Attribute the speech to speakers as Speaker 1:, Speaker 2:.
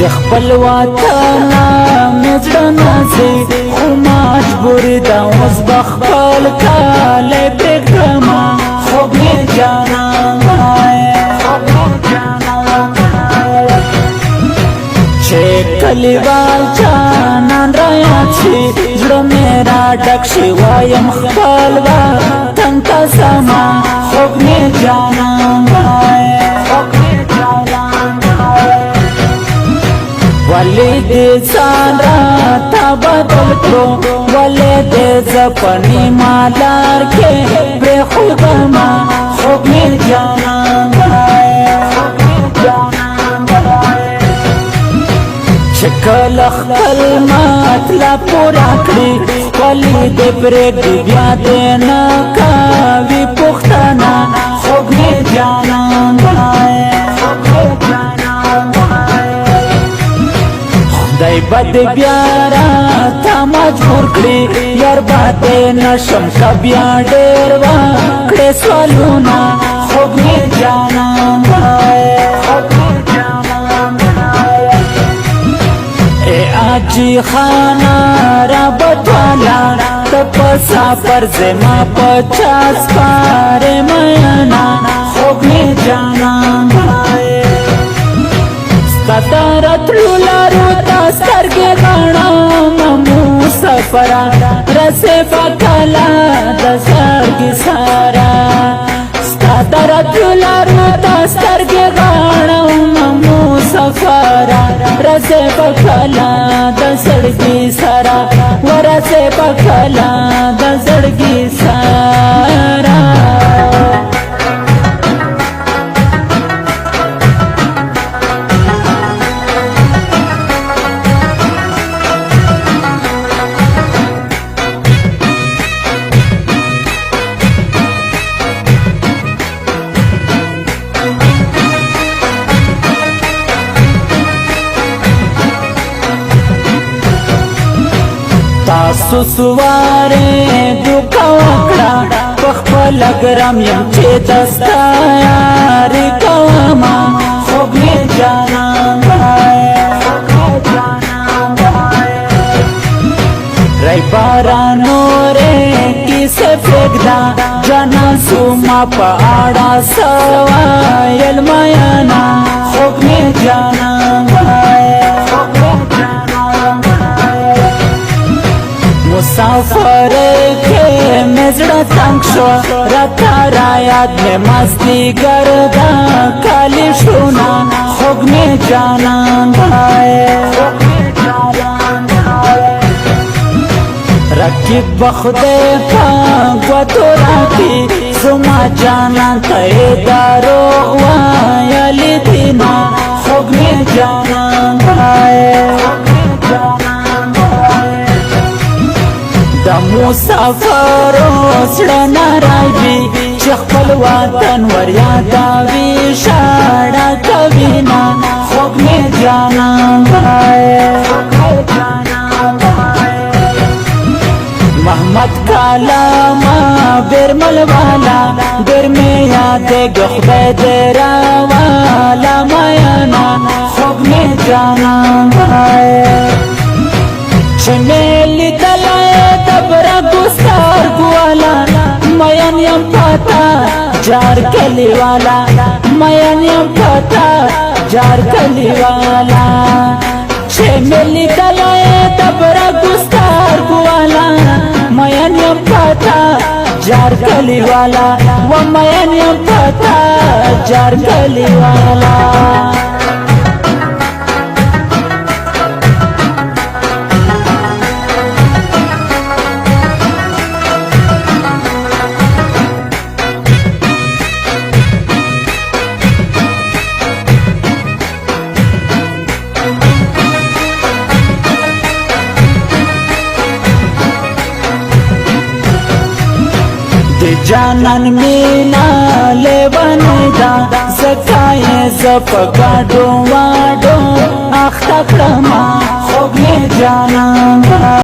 Speaker 1: د خپل وطن مزړه سي خو مجبور دا اوس بخپل کاله پرېږدم خوب مې جانان چې کلیوال جانان رایاد شي زړه مې را ډک شي وایم خپل وطن ته ځمه خوب مې جانان ولې دې ځان راته بدل کړو ولې دې زه په نیمه لار کې پرېښودمه خوب مې جانان چې کله خپل مطلب پوره کړي ولې دې پرېږدي بیا دې نه کوي پوښتنه خوب مې جانان خدای به دې بیا راته مجبور کړي یار به دې نشم که بیا ډېر وکړې سوالونه خوب مې جانان ای اجي خانه رابط والا ته په سفر زما په چا سپارې مینا خوب مې جانان ستا د راتلو لارو ته سترګې غړم مسافره رسې به کله د زړګي سره ستا د راتلو لارو ته سترګې غړم مسافره رسې به کله د زړګي سره ورسې به کله د زړګي سره تاسو سواره دوکا وکړه په خپل ګرام یم چې دستا یاري کومه خوب مې جانان رای بارانو رې کیسه پرېږده جانان سوما په اړه سوایل میانا خوب مې جانان مسافر کے مزڑا تنگ شو رتا رایات میں مستی گردا کالی شونا خوب میں جانان رکیب بخدے پاگوتو راکی سما جانان تے دارو وایلی دینا خوب میں جانان د مسافرو زړه ناراضي چې خپل وطن ور یادوي شاړه کوي نه خوب مې جانان محمد کالاما برمل والا در مې یادېږي خدای دې راوالا میانا خوب مې جانان چې مې لیدلی دبره ګستار ګوالا مین یم پتا جار کلی والا مین یم پتا جار کلی والا چې مې لیدلی دبره ګستار ګوالا مین یم پتا جار کلی والا و مین یم پتا جار کلی والا جانان مینا لیوانی دا زکای زپگاڈو وادو اختا کرما خوب می جانان